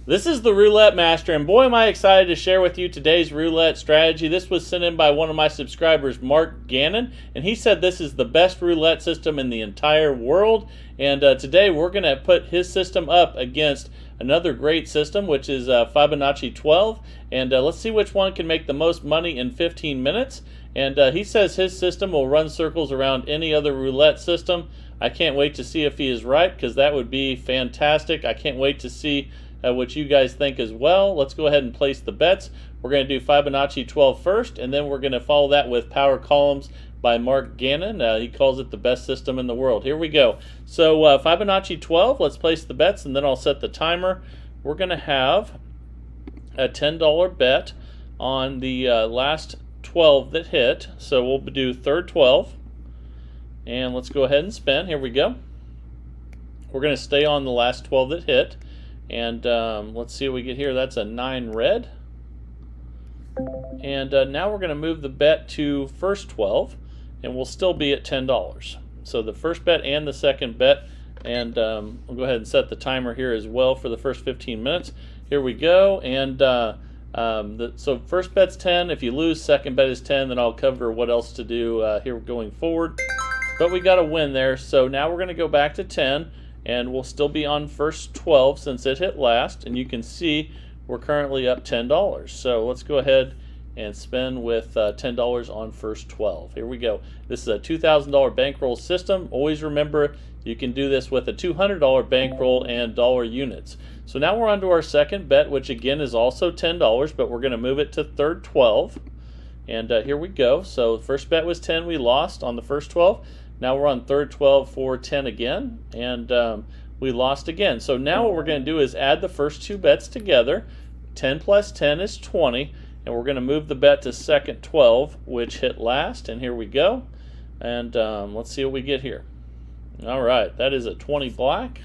This is the Roulette Master, and boy am I excited to share with you today's roulette strategy. This was sent in by one of my subscribers, Mark Gannon, and he said this is the best roulette system in the entire world. And today we're going to put his system up against another great system, which is Fibonacci 12. And let's see which one can make the most money in 15 minutes. And he says his system will run circles around any other roulette system. I can't wait to see if he is right, because that would be fantastic. I can't wait to see what you guys think as well. Let's go ahead and place the bets. We're going to do Fibonacci 12 first, and then we're going to follow that with Power Columns by Mark Gannon. He calls it the best system in the world. Here we go. So Fibonacci 12, let's place the bets, and then I'll set the timer. We're going to have a $10 bet on the last 12 that hit. So we'll do third 12, and let's go ahead and spin. Here we go. We're going to stay on the last 12 that hit. And let's see what we get here. That's a 9 red. And now we're going to move the bet to first 12, and we'll still be at $10. So the first bet and the second bet, and we'll go ahead and set the timer here as well for the first 15 minutes. Here we go. And so first bet's 10. If you lose, second bet is 10. Then I'll cover what else to do here going forward. But we got a win there. So now we're going to go back to 10. And we'll still be on first 12 since it hit last. And you can see we're currently up $10. So let's go ahead and spend with $10 on first 12. Here we go. This is a $2,000 bankroll system. Always remember, you can do this with a $200 bankroll and dollar units. So now we're on to our second bet, which again is also $10, but we're going to move it to third 12. And here we go. So the first bet was 10. We lost on the first 12. Now we're on third 12 for 10 again, and we lost again. So now what we're going to do is add the first two bets together. 10 plus 10 is 20, and we're going to move the bet to second 12, which hit last, and here we go. And let's see what we get here. All right, that is a 20 black,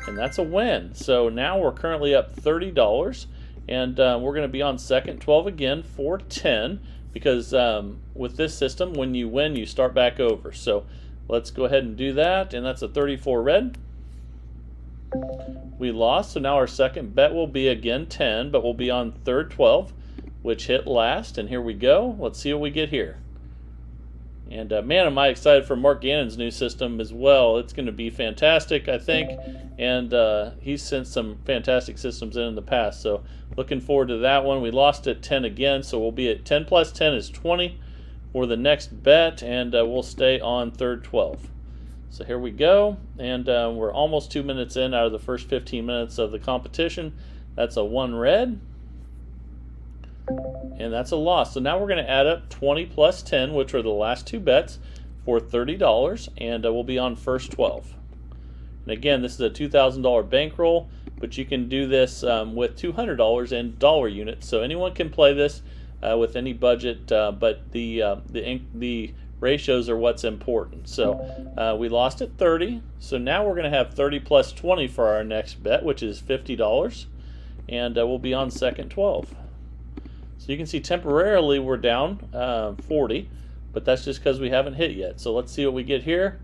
and that's a win. So now we're currently up $30, and we're going to be on second 12 again for 10. Because with this system, when you win, you start back over. So let's go ahead and do that, and that's a 34 red. We lost, so now our second bet will be again 10, but we'll be on third 12, which hit last, and here we go. Let's see what we get here. And man, am I excited for Mark Gannon's new system as well. It's going to be fantastic, I think, and he's sent some fantastic systems in the past, so looking forward to that one. We lost at 10 again, so we'll be at 10 plus 10 is 20 for the next bet, and we'll stay on third 12. So here we go, and we're almost 2 minutes in out of the first 15 minutes of the competition. That's a 1 red. And that's a loss. So now we're going to add up 20 plus 10, which are the last two bets, for $30, and we'll be on first 12. And again, this is a $2,000 bankroll, but you can do this with $200 in dollar units. So anyone can play this with any budget, but the ratios are what's important. So we lost at 30. So now we're going to have 30 plus 20 for our next bet, which is $50, and we'll be on second 12. So you can see temporarily we're down 40, but that's just because we haven't hit yet. So let's see what we get here,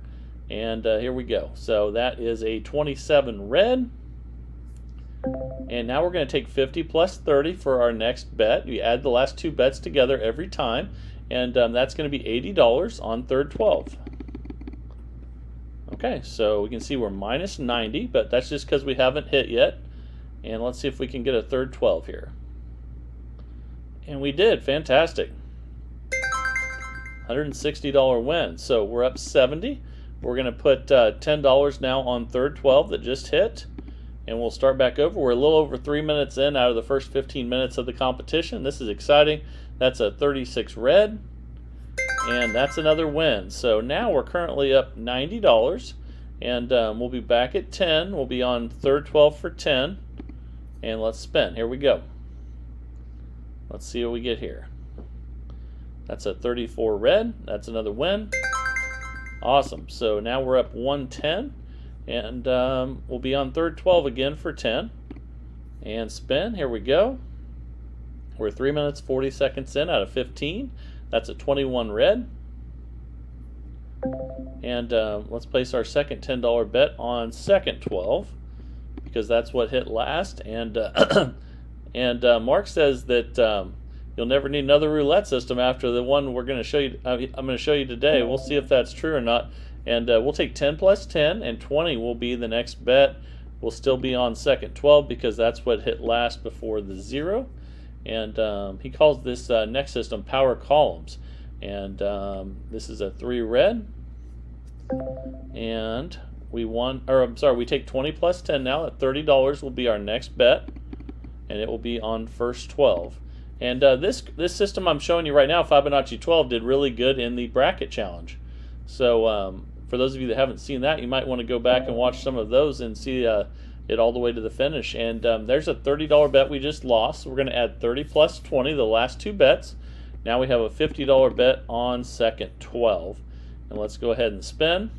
and here we go. So that is a 27 red, and now we're going to take 50 plus 30 for our next bet. We add the last two bets together every time, and that's going to be $80 on third 12. Okay, so we can see we're minus 90, but that's just because we haven't hit yet. And let's see if we can get a third 12 here. And we did. Fantastic. $160 win. So we're up 70. We're going to put $10 now on third 12 that just hit. And we'll start back over. We're a little over 3 minutes in out of the first 15 minutes of the competition. This is exciting. That's a 36 red. And that's another win. So now we're currently up $90. And we'll be back at 10. We'll be on third 12 for 10. And let's spin. Here we go. Let's see what we get here. That's a 34 red. That's another win. Awesome. So now we're up 110. And we'll be on third 12 again for 10. And spin. Here we go. We're 3 minutes 40 seconds in out of 15. That's a 21 red. And let's place our second $10 bet on second 12. because that's what hit last. And and Mark says that you'll never need another roulette system after the one we're going to show you. I'm going to show you today. We'll see if that's true or not. And we'll take 10 plus 10, and 20 will be the next bet. We'll still be on second 12 because that's what hit last before the 0. And he calls this next system power columns. And this is a 3 red. And we we take 20 plus 10 now at $30 will be our next bet. And it will be on first 12. And this system I'm showing you right now, Fibonacci 12, did really good in the bracket challenge. So for those of you that haven't seen that, you might want to go back and watch some of those and see it all the way to the finish. And there's a $30 bet we just lost. So we're going to add 30 plus 20, the last 2 bets. Now we have a $50 bet on second 12. And let's go ahead and spin.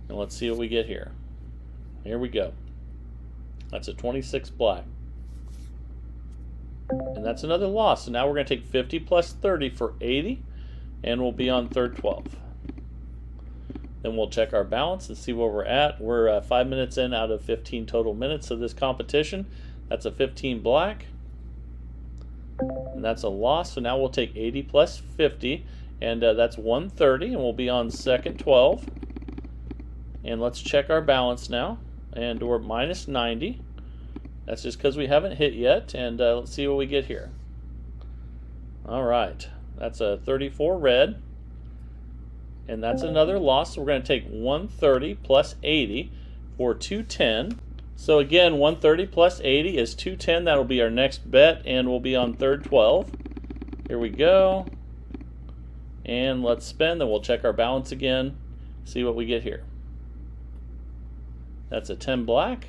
And let's see what we get here. Here we go. That's a 26 black. And that's another loss. So now we're going to take 50 plus 30 for 80. And we'll be on third 12. Then we'll check our balance and see where we're at. We're 5 minutes in out of 15 total minutes of this competition. That's a 15 black. And that's a loss. So now we'll take 80 plus 50. And that's 130. And we'll be on second 12. And let's check our balance now. And we're minus 90. That's just because we haven't hit yet. And let's see what we get here. All right. That's a 34 red. And that's another loss. So we're going to take 130 plus 80 for 210. So again, 130 plus 80 is 210. That'll be our next bet, and we'll be on third 12. Here we go. And let's spin. Then we'll check our balance again, see what we get here. That's a 10 black.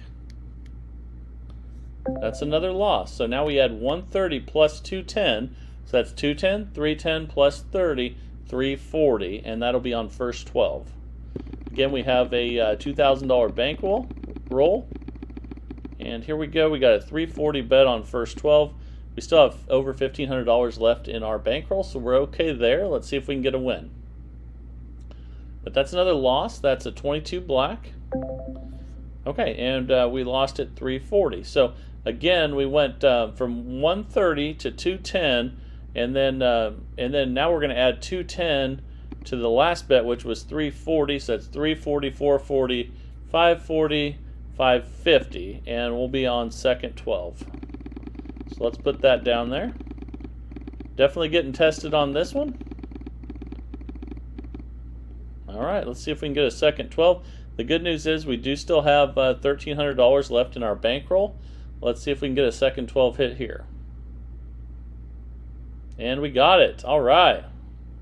That's another loss. So now we add 130 plus 210. So that's 210, 310 plus 30. 340, and that'll be on first 12. Again, we have a $2,000 bankroll, and here we go. We got a 340 bet on first 12. We still have over $1,500 left in our bankroll, so we're okay there. Let's see if we can get a win. But that's another loss. That's a 22 black. Okay, and we lost at 340. So again, we went from 130 to 210. And then now we're going to add 210 to the last bet, which was 340. So that's 340, 440, 540, 550, and we'll be on second 12. So let's put that down there. Definitely getting tested on this one. All right, let's see if we can get a second 12. The good news is we do still have $1,300 left in our bankroll. Let's see if we can get a second 12 hit here. And we got it. All right.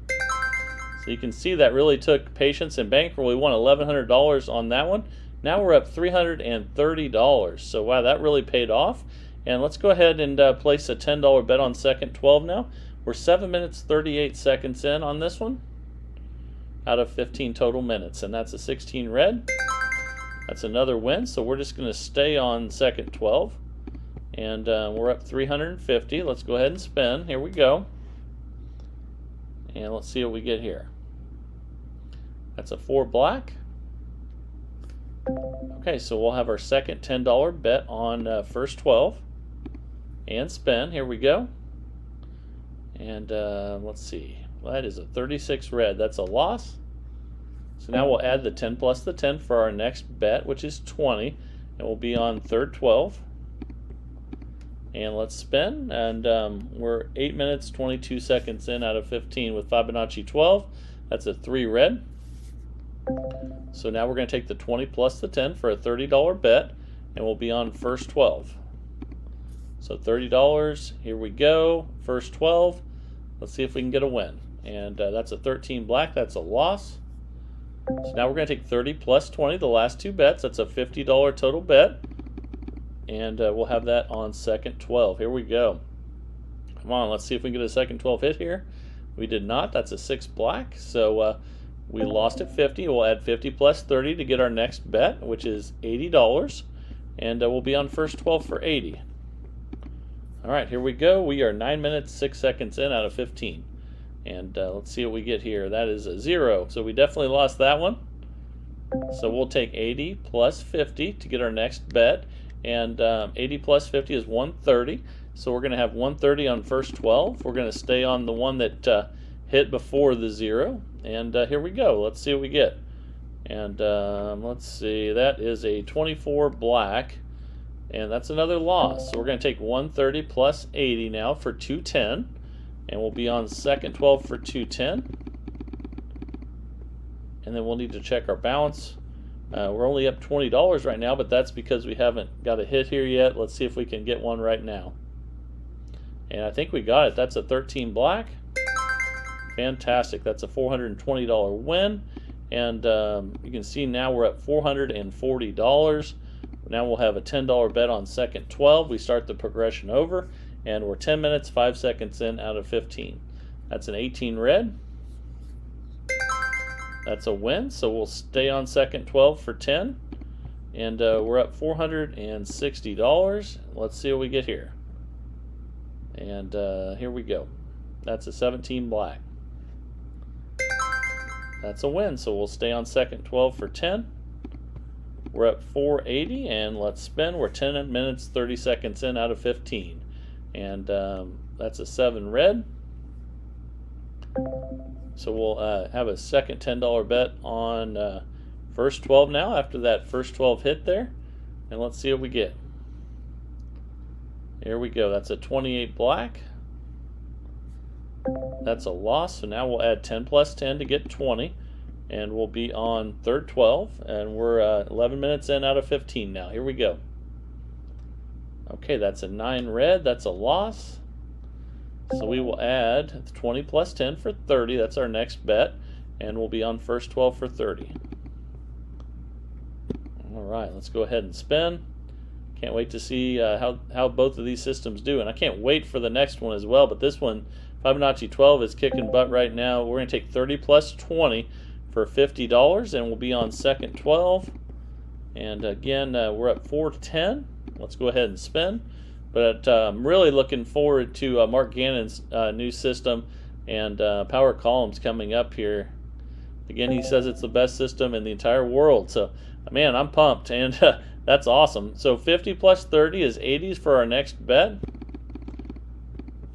So you can see that really took patience and bankroll. We won $1,100 on that one. Now we're up $330. So wow, that really paid off. And let's go ahead and place a $10 bet on second 12 now. We're 7 minutes 38 seconds in on this one out of 15 total minutes. And that's a 16 red. That's another win. So we're just going to stay on second 12. And we're up 350. Let's go ahead and spin. Here we go. And let's see what we get here. That's a 4 black. Okay, so we'll have our second $10 bet on first 12. And spin. Here we go. And let's see. Well, that is a 36 red. That's a loss. So now we'll add the 10 plus the 10 for our next bet, which is 20. And we'll be on third 12. And let's spin, and we're 8 minutes 22 seconds in out of 15 with Fibonacci 12. That's a 3 red. So now we're going to take the 20 plus the 10 for a $30 bet, and we'll be on first 12. So $30, here we go, first 12. Let's see if we can get a win. And that's a 13 black, that's a loss. So now we're going to take 30 plus 20, the last 2 bets. That's a $50 total bet. And we'll have that on second 12. Here we go. Come on, let's see if we can get a second 12 hit here. We did not. That's a 6 black. So we lost at 50. We'll add 50 plus 30 to get our next bet, which is $80. And we'll be on first 12 for 80. All right, here we go. We are 9 minutes 6 seconds in out of 15. And let's see what we get here. That is a 0. So we definitely lost that one. So So we'll take 80 plus 50 to get our next bet, and 80 plus 50 is 130. So we're going to have 130 on first 12. We're going to stay on the one that hit before the 0, and here we go. Let's see what we get. And let's see, that is a 24 black, and that's another loss. So we're going to take 130 plus 80 now for 210, and we'll be on second 12 for 210. And then we'll need to check our balance. We're only up $20 right now, but that's because we haven't got a hit here yet. Let's see if we can get one right now. And I think we got it. That's a 13 black. Fantastic. That's a $420 win. And you can see now we're at $440. Now we'll have a $10 bet on second 12. We start the progression over, and we're 10 minutes, 5 seconds in out of 15. That's an 18 red. That's a win, so we'll stay on second 12 for 10. And we're up $460. Let's see what we get here. And here we go. That's a 17 black. That's a win, so we'll stay on second 12 for 10. We're at 480, and let's spin. We're 10 minutes, 30 seconds in out of 15. And that's a 7 red. So we'll have a second $10 bet on first 12 now after that first 12 hit there. And let's see what we get. Here we go. That's a 28 black. That's a loss. So now we'll add 10 plus 10 to get 20. And we'll be on third 12. And we're 11 minutes in out of 15 now. Here we go. Okay, that's a 9 red. That's a loss. So we will add 20 plus 10 for 30. That's our next bet. And we'll be on first 12 for 30. All right, let's go ahead and spin. Can't wait to see how both of these systems do. And I can't wait for the next one as well. But this one, Fibonacci 12, is kicking butt right now. We're going to take 30 plus 20 for $50. And we'll be on second 12. And again, we're at 410. Let's go ahead and spin. But I'm really looking forward to Mark Gannon's new system and power columns coming up here. Again, he says it's the best system in the entire world. So, man, I'm pumped, and that's awesome. So 50 plus 30 is 80s for our next bet.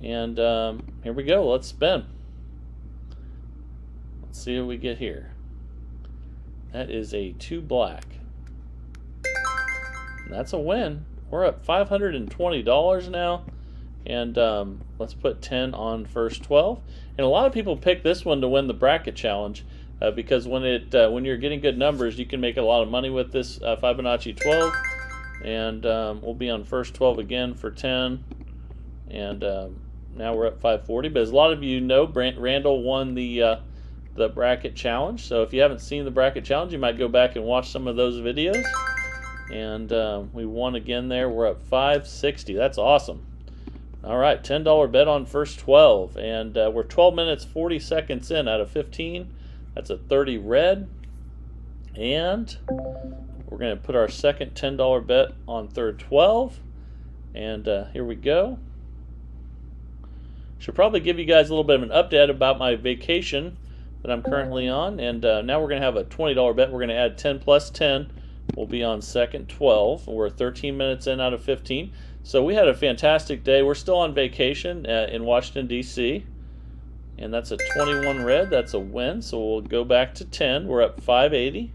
And here we go. Let's spin. Let's see what we get here. That is a 2 black. And that's a win. We're up $520 now, and let's put 10 on first 12. And a lot of people pick this one to win the bracket challenge because when you're getting good numbers, you can make a lot of money with this Fibonacci 12. And we'll be on first 12 again for 10, and now we're at 540. But as a lot of you know, Randall won the bracket challenge. So if you haven't seen the bracket challenge, you might go back and watch some of those videos. And we won again there. We're up 560. That's awesome. All right, $10 bet on first 12. And we're 12 minutes, 40 seconds in out of 15. That's a 30 red. And we're going to put our second $10 bet on third 12. And here we go. Should probably give you guys a little bit of an update about my vacation that I'm currently on. And now we're going to have a $20 bet. We're going to add 10 plus 10. We'll be on second 12. We're 13 minutes in out of 15. So we had a fantastic day. We're still on vacation in Washington, D.C. And that's a 21 red. That's a win. So we'll go back to 10. We're up 580.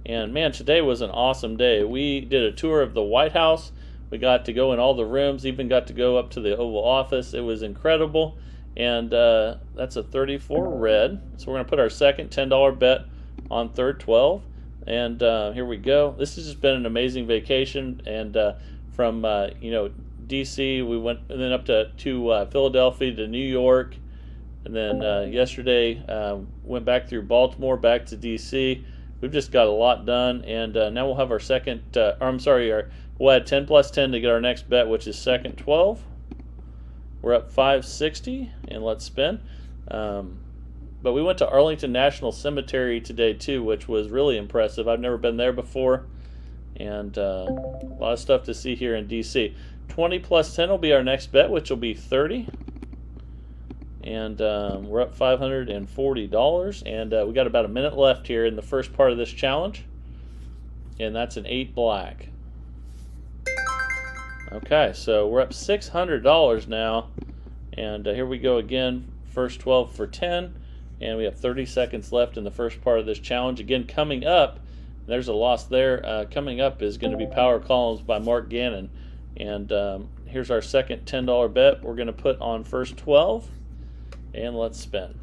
And man, today was an awesome day. We did a tour of the White House. We got to go in all the rooms, even got to go up to the Oval Office. It was incredible. And that's a 34 red. So we're going to put our second $10 bet on third 12. And here we go. This has just been an amazing vacation. And from D.C., we went and then up to Philadelphia to New York, and then yesterday went back through Baltimore, back to D.C. We've just got a lot done, and now we'll have our second. We'll add 10 plus 10 to get our next bet, which is second 12. We're up 560, and let's spin. But we went to Arlington National Cemetery today too, which was really impressive. I've never been there before, and a lot of stuff to see here in DC. 20 plus 10 will be our next bet, which will be 30. And we're up $540, and we got about a minute left here in the first part of this challenge. and that's an 8 black. Okay, so we're up $600 now, and here we go again. First 12 for 10, and we have 30 seconds left in the first part of this challenge. Again, coming up, there's a loss there. Coming up is going to be Power Columns by Mark Gannon, and here's our second $10 bet. We're going to put on first 12, and let's spin.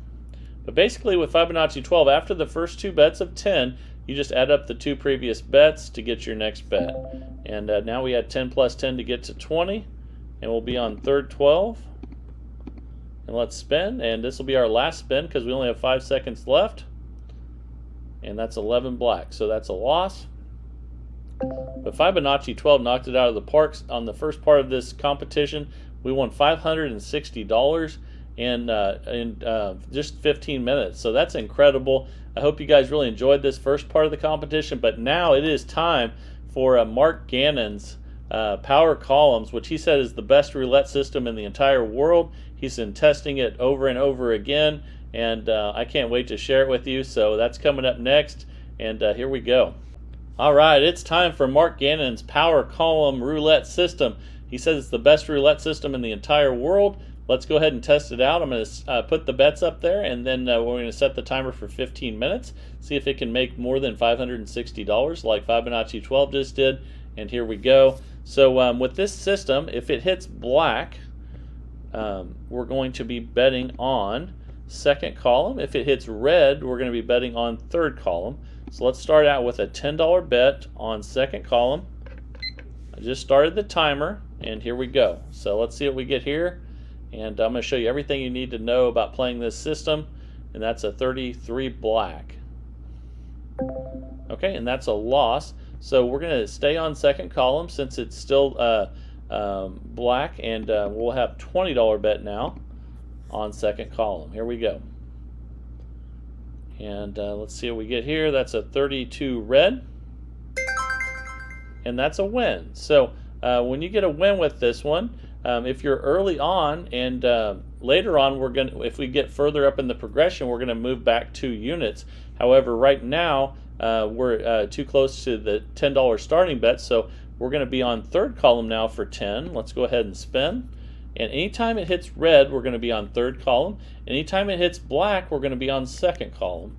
But basically, with Fibonacci 12, after the first two bets of 10, you just add up the two previous bets to get your next bet. And now we had 10 plus 10 to get to 20, and we'll be on third 12. And let's spin, and this will be our last spin because we only have 5 seconds left. And that's 11 black, so that's a loss. But Fibonacci 12 knocked it out of the park on the first part of this competition. We won $560 in just 15 minutes, so that's incredible. I hope you guys really enjoyed this first part of the competition, but now it is time for Mark Gannon's Power Columns, which he said is the best roulette system in the entire world. He's been testing it over and over again, and I can't wait to share it with you. So that's coming up next, and here we go. All right, it's time for Mark Gannon's Power Column roulette system. He says it's the best roulette system in the entire world. Let's go ahead and test it out. I'm going to put the bets up there, and then we're going to set the timer for 15 minutes, see if it can make more than $560 like Fibonacci 12 just did. And here we go. So with this system, if it hits black, we're going to be betting on second column. If it hits red, we're going to be betting on third column. So let's start out with a $10 bet on second column. I just started the timer, and here we go. So let's see what we get here. And I'm going to show you everything you need to know about playing this system, and that's a 33 black. Okay, and that's a loss. So we're going to stay on second column since it's still black, and we'll have $20 bet now on second column. Here we go. And let's see what we get here. That's a 32 red, and that's a win. So when you get a win with this one, if you're early on and later on, if we get further up in the progression, we're going to move back 2 units. However, right now we're too close to the $10 starting bet, so we're going to be on third column now for 10. Let's go ahead and spin. And anytime it hits red, we're going to be on third column. Anytime it hits black, we're going to be on second column.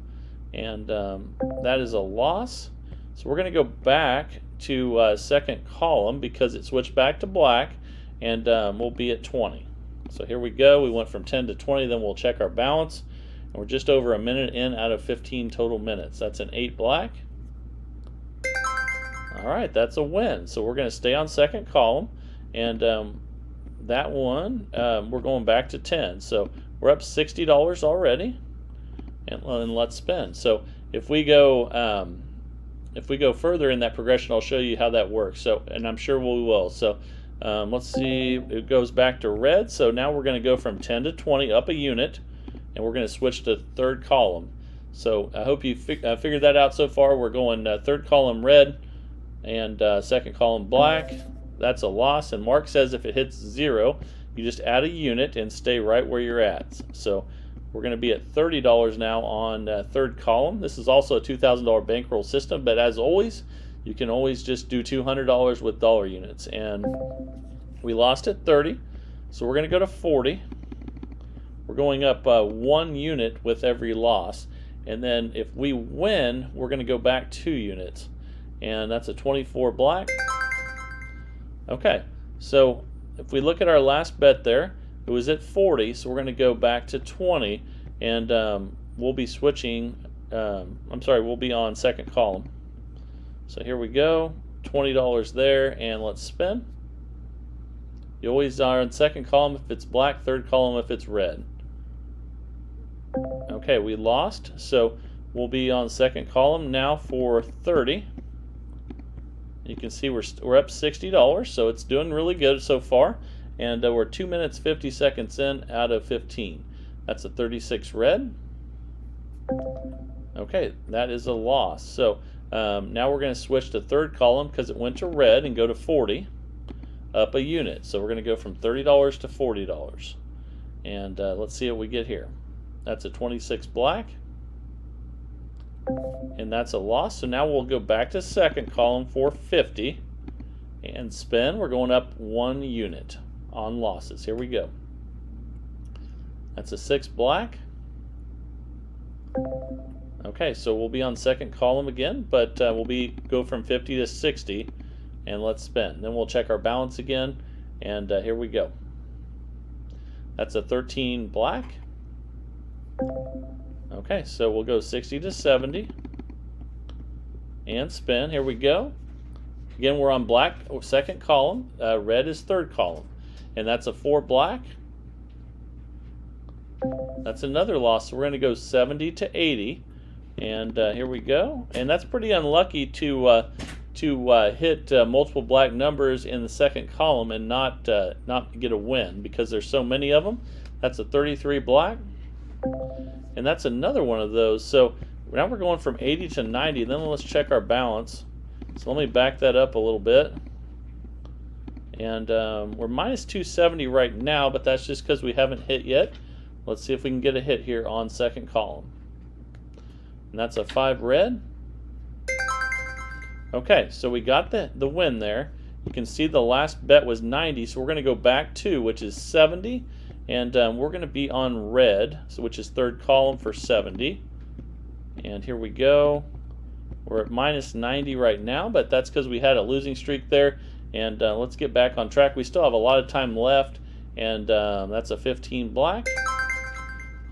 And that is a loss. So we're going to go back to second column because it switched back to black, and we'll be at 20. So here we go. We went from 10 to 20, then we'll check our balance. And we're just over a minute in out of 15 total minutes. That's an 8 black. All right, that's a win. So we're going to stay on second column, and that one we're going back to 10. So we're up $60 already, and let's spin. So if we go further in that progression, I'll show you how that works. So, and I'm sure we will. So let's see, it goes back to red. So now we're going to go from 10 to 20, up a unit, and we're going to switch to third column. So I hope you figured that out so far. We're going third column red and second column black. That's a loss, and Mark says if it hits 0, you just add a unit and stay right where you're at. So we're going to be at $30 now on third column. This is also a $2,000 bankroll system, but as always, you can always just do $200 with dollar units. And we lost at 30, so we're going to go to 40. We're going up 1 unit with every loss, and then if we win, we're going to go back 2 units, and that's a 24 black. Okay, so if we look at our last bet there, it was at 40, so we're going to go back to 20, and we'll be switching, we'll be on second column. So here we go, $20 there, and let's spin. You always are on second column if it's black, third column if it's red. Okay, we lost, so we'll be on second column now for 30. You can see we're up $60, so it's doing really good so far. And we're 2 minutes 50 seconds in out of 15. That's a 36 red. Okay, that is a loss. So now we're going to switch to third column because it went to red and go to 40, up a unit. So we're going to go from $30 to $40. And let's see what we get here. That's a 26 black. and that's a loss. So now we'll go back to second column for 50 and spin. We're going up 1 unit on losses. Here we go. That's a 6 black. Okay, so we'll be on second column again, but we'll go from 50 to 60, and let's spin. Then we'll check our balance again, and here we go. That's a 13 black. Okay, so we'll go 60 to 70 and spin. Here we go. Again, we're on black, second column. Red is third column, and that's a 4 black. That's another loss. So we're going to go 70 to 80, and here we go. And that's pretty unlucky to hit multiple black numbers in the second column and not get a win because there's so many of them. That's a 33 black, and that's another one of those. So now we're going from 80 to 90. Then let's check our balance. So let me back that up a little bit. And we're minus 270 right now, but that's just because we haven't hit yet. Let's see if we can get a hit here on second column. And that's a 5 red. Okay, so we got the win there. You can see the last bet was 90, so we're going to go back 2, which is 70. And we're going to be on red, so which is third column for 70. And here we go. We're at minus 90 right now, but that's because we had a losing streak there. And let's get back on track. We still have a lot of time left, and that's a 15 black.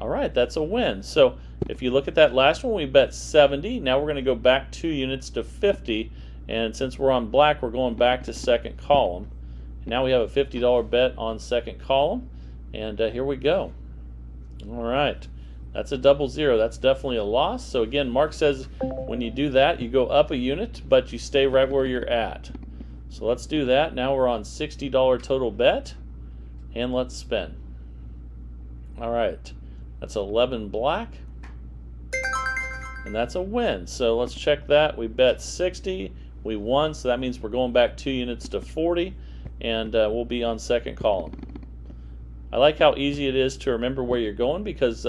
All right, that's a win. So if you look at that last one, we bet 70. Now we're going to go back 2 units to 50. And since we're on black, we're going back to second column. And now we have a $50 bet on second column. And here we go. All right, that's a 00. That's definitely a loss. So again, Mark says when you do that, you go up a unit, but you stay right where you're at. So let's do that. Now we're on $60 total bet. And let's spin. All right. That's 11 black, and that's a win. So let's check that. We bet 60, we won, so that means we're going back 2 units to 40, and we'll be on second column. I like how easy it is to remember where you're going because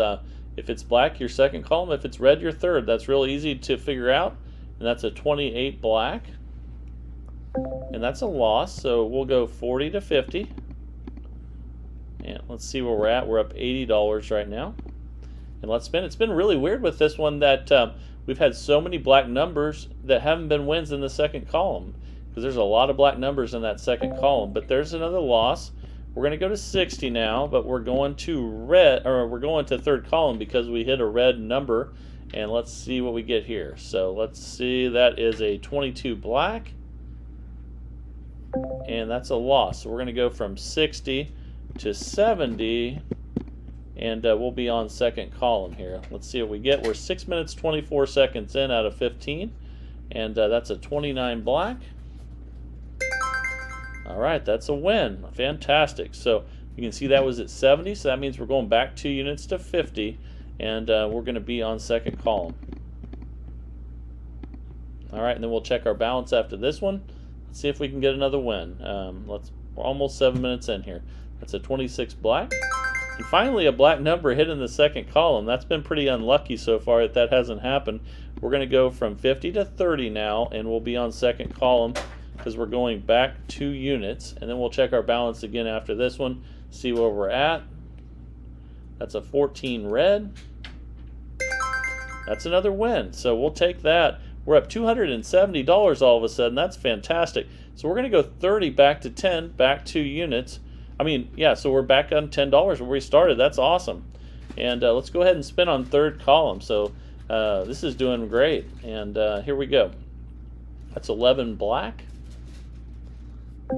if it's black, you're second column. If it's red, you're third. That's real easy to figure out, and that's a 28 black, and that's a loss. So we'll go 40 to 50. And let's see where we're at. We're up $80 right now. And let's spin. It's been really weird with this one that we've had so many black numbers that haven't been wins in the second column because there's a lot of black numbers in that second column. But there's another loss. We're going to go to 60 now, but we're going to we're going to third column because we hit a red number. And let's see what we get here. So let's see. That is a 22 black, and that's a loss. So we're going to go from 60 to 70, and we'll be on second column here. Let's see what we get. We're 6 minutes 24 seconds in out of 15, and that's a 29 black. All right, that's a win. Fantastic. So you can see that was at 70, so that means we're going back 2 units to 50, and we're going to be on second column. All right, and then we'll check our balance after this one. Let's see if we can get another win. We're almost 7 minutes in here. That's a 26 black. And finally, a black number hit in the second column. That's been pretty unlucky so far that hasn't happened. We're going to go from 50 to 30 now, and we'll be on second column because we're going back 2 units. And then we'll check our balance again after this one, see where we're at. That's a 14 red. That's another win. So we'll take that. We're up $270 all of a sudden. That's fantastic. So we're going to go 30 back to 10, back 2 units. So we're back on $10 where we started. That's awesome. And let's go ahead and spin on third column. So this is doing great. And here we go. That's 11 black.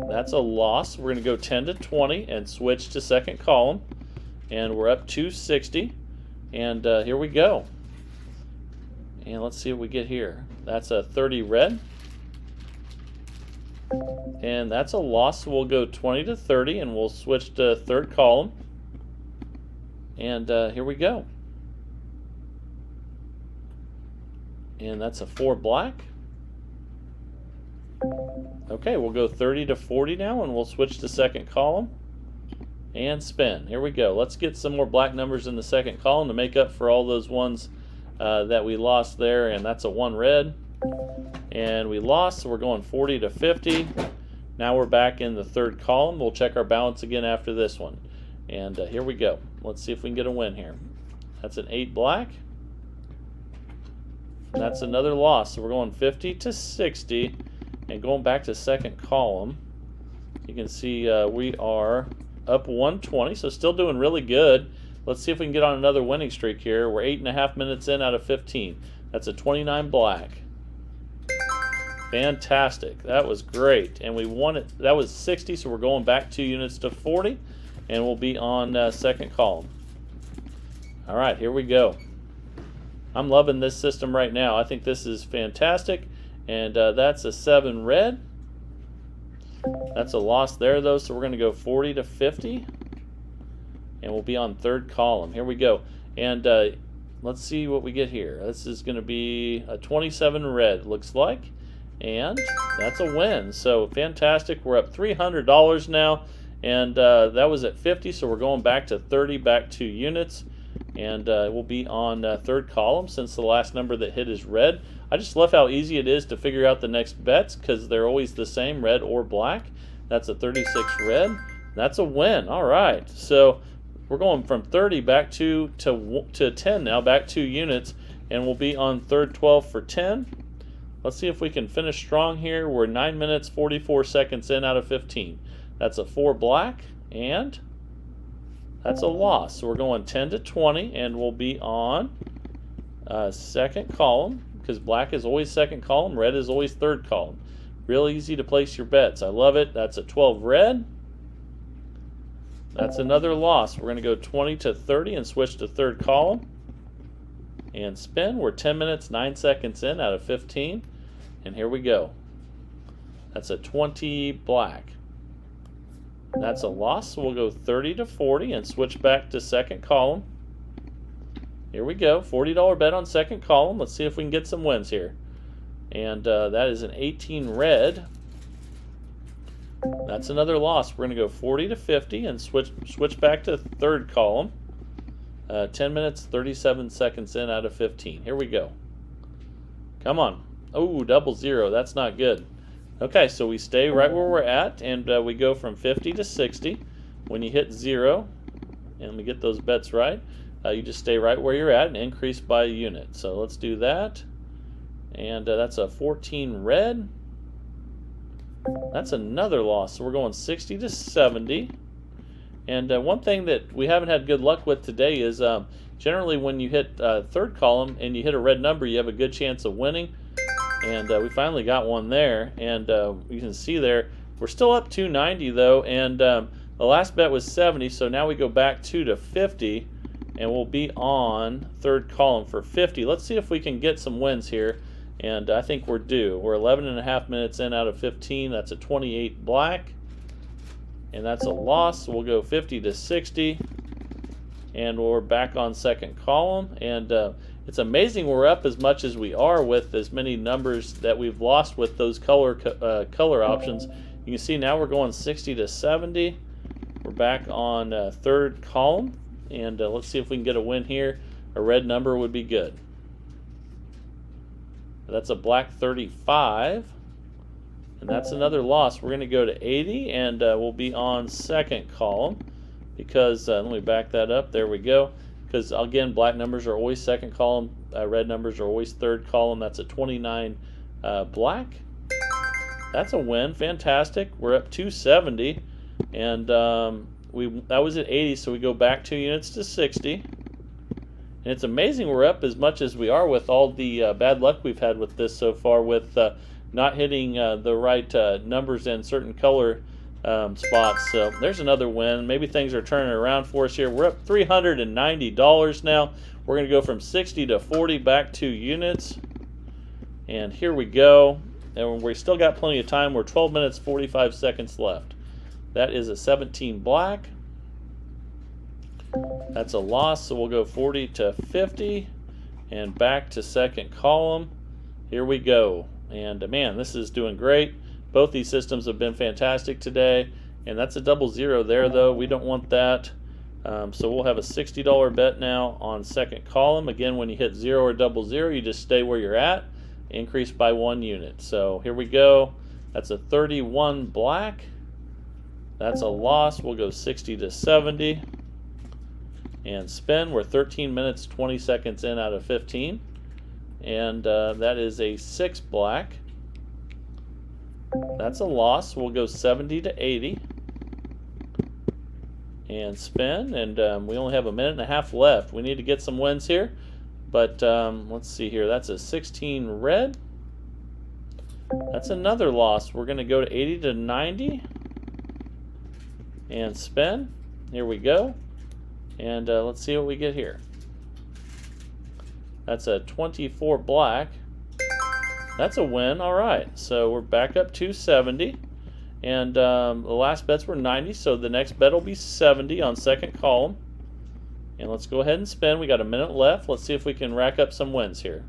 That's a loss. We're going to go 10 to 20 and switch to second column. And we're up 260. And here we go. And let's see what we get here. That's a 30 red. And that's a loss. So we'll go 20 to 30 and we'll switch to third column. And here we go. And that's a 4 black. Okay, we'll go 30 to 40 now and we'll switch to second column and spin. Here we go. Let's get some more black numbers in the second column to make up for all those ones that we lost there, and that's a 1 red. And we lost, so we're going 40 to 50. Now we're back in the third column. We'll check our balance again after this one. And here we go. Let's see if we can get a win here. That's an 8 black. And that's another loss. So we're going 50 to 60. And going back to second column, you can see we are up 120. So still doing really good. Let's see if we can get on another winning streak here. We're 8.5 minutes in out of 15. That's a 29 black. Fantastic. That was great. And we won it. That was 60, so we're going back 2 units to 40. And we'll be on second column. All right, here we go. I'm loving this system right now. I think this is fantastic. And that's a 7 red. That's a loss there, though, so we're going to go 40 to 50. And we'll be on third column. Here we go. And let's see what we get here. This is going to be a 27 red, looks like. And that's a win. So fantastic. We're up $300 now. And that was at 50, so we're going back to 30, back 2 units. And we'll be on third column since the last number that hit is red. I just love how easy it is to figure out the next bets because they're always the same, red or black. That's a 36 red. That's a win. All right. So we're going from 30 back to 10 now, back 2 units. And we'll be on third 12 for 10. Let's see if we can finish strong here. We're 9 minutes, 44 seconds in out of 15. That's a 4 black, and that's a loss. So we're going 10 to 20, and we'll be on second column, because black is always second column, red is always third column. Real easy to place your bets. I love it. That's a 12 red. That's another loss. We're going to go 20 to 30 and switch to third column. And spin. We're 10 minutes, 9 seconds in out of 15. And here we go. That's a 20 black. That's a loss, so we'll go 30 to 40 and switch back to second column. Here we go, $40 bet on second column. Let's see if we can get some wins here. And that is an 18 red. That's another loss. We're going to go 40 to 50 and switch back to third column. 10 minutes, 37 seconds in out of 15. Here we go. Come on. Oh, 00. That's not good. Okay, so we stay right where we're at, and we go from 50 to 60. When you hit 0, and we get those bets right, you just stay right where you're at and increase by a unit. So let's do that. And that's a 14 red. That's another loss. So we're going 60 to 70. And one thing that we haven't had good luck with today is generally when you hit third column and you hit a red number, you have a good chance of winning. And we finally got one there. And you can see there, we're still up 290 though. And the last bet was 70, so now we go back 2 to 50. And we'll be on third column for 50. Let's see if we can get some wins here. And I think we're due. We're 11.5 minutes in out of 15. That's a 28 black. And that's a loss. So we'll go 50 to 60. And we're back on second column. And it's amazing we're up as much as we are with as many numbers that we've lost with those color options. You can see now we're going 60 to 70. We're back on third column. And let's see if we can get a win here. A red number would be good. That's a black 35. And that's another loss. We're going to go to 80, and we'll be on second column. Because, let me back that up. There we go. Because, again, black numbers are always second column. Red numbers are always third column. That's a 29 black. That's a win. Fantastic. We're up 270. And that was at 80, so we go back 2 units to 60. And it's amazing we're up as much as we are with all the bad luck we've had with this so far, with not hitting the right numbers in certain color spots. So there's another win. Maybe things are turning around for us here. We're up $390 now. We're going to go from 60 to 40, back 2 units. And here we go. And we still got plenty of time. We're 12 minutes, 45 seconds left. That is a 17 black. That's a loss, so we'll go 40 to 50 and back to second column. Here we go. And man, this is doing great. Both these systems have been fantastic today. And that's a 00 there, though. We don't want that. So we'll have a $60 bet now on second column. Again, when you hit 0 or 00, you just stay where you're at, increase by 1 unit. So here we go. That's a 31 black. That's a loss. We'll go 60 to 70 and spin. We're 13 minutes 20 seconds in out of 15, and that is a 6 black. That's a loss. We'll go 70 to 80 and spin, and we only have a minute and a half left. We need to get some wins here, but let's see here. That's a 16 red. That's another loss. We're going to go to 80 to 90 and spin. Here we go, and let's see what we get here. That's a 24 black. That's a win. All right, so we're back up to 70. And the last bets were 90, so the next bet will be 70 on second column. And let's go ahead and spin. We got a minute left. Let's see if we can rack up some wins here.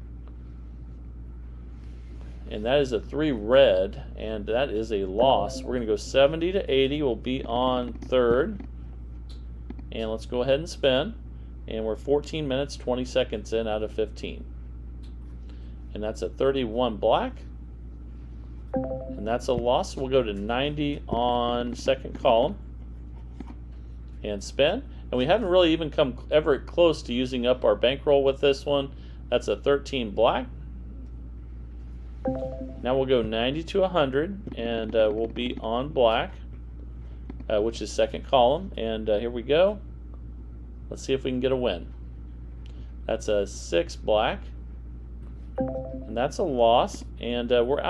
And that is a 3 red, and that is a loss. We're going to go 70 to 80. We'll be on third. And let's go ahead and spin. And we're 14 minutes, 20 seconds in out of 15. And that's a 31 black. And that's a loss. We'll go to 90 on second column and spin. And we haven't really even come ever close to using up our bankroll with this one. That's a 13 black. Now we'll go 90 to 100, and we'll be on black, which is second column. And here we go. Let's see if we can get a win. That's a 6 black. And that's a loss, and we're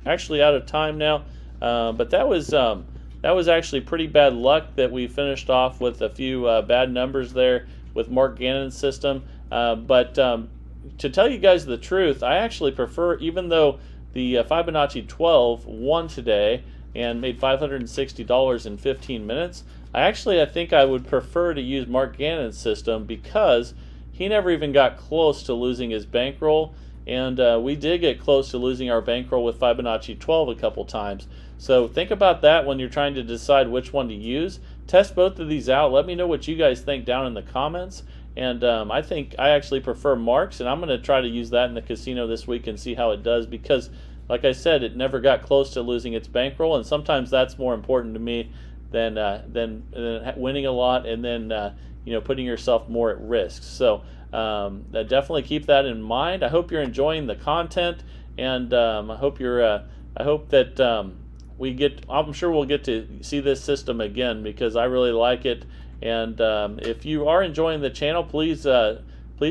actually out of time now. But that was actually pretty bad luck that we finished off with a few bad numbers there with Mark Gannon's system. But to tell you guys the truth, I actually prefer, even though the Fibonacci 12 won today and made $560 in 15 minutes, I think I would prefer to use Mark Gannon's system because he never even got close to losing his bankroll. And we did get close to losing our bankroll with Fibonacci 12 a couple times. So think about that when you're trying to decide which one to use. Test both of these out. Let me know what you guys think down in the comments. And I think I actually prefer Mark's, and I'm going to try to use that in the casino this week and see how it does because, like I said, it never got close to losing its bankroll, and sometimes that's more important to me than winning a lot and then putting yourself more at risk. So definitely keep that in mind. I hope you're enjoying the content, and I hope that I'm sure we'll get to see this system again because I really like it. And if you are enjoying the channel, please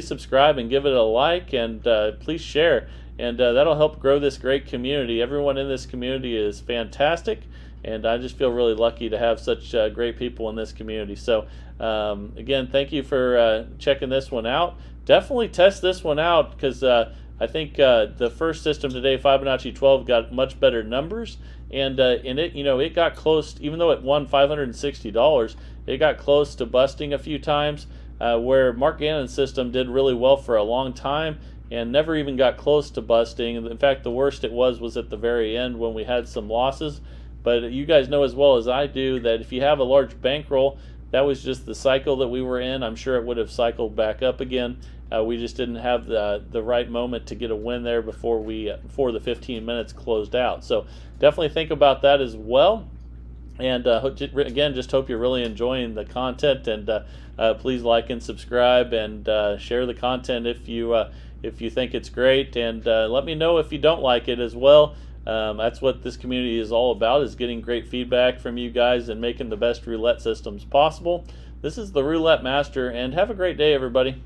subscribe and give it a like, and please share, and that'll help grow this great community. Everyone in this community is fantastic, and I just feel really lucky to have such great people in this community. So again, thank you for checking this one out. Definitely test this one out because I think the first system today, Fibonacci 12, got much better numbers, and it got close. Even though it won $560, it got close to busting a few times. Where Mark Gannon's system did really well for a long time and never even got close to busting. In fact, the worst it was at the very end when we had some losses. But you guys know as well as I do that if you have a large bankroll, that was just the cycle that we were in. I'm sure it would have cycled back up again. We just didn't have the right moment to get a win there before the 15 minutes closed out. So definitely think about that as well. And again, just hope you're really enjoying the content. And please like and subscribe and share the content if you think it's great. And let me know if you don't like it as well. That's what this community is all about, is getting great feedback from you guys and making the best roulette systems possible. This is the Roulette Master, and have a great day, everybody.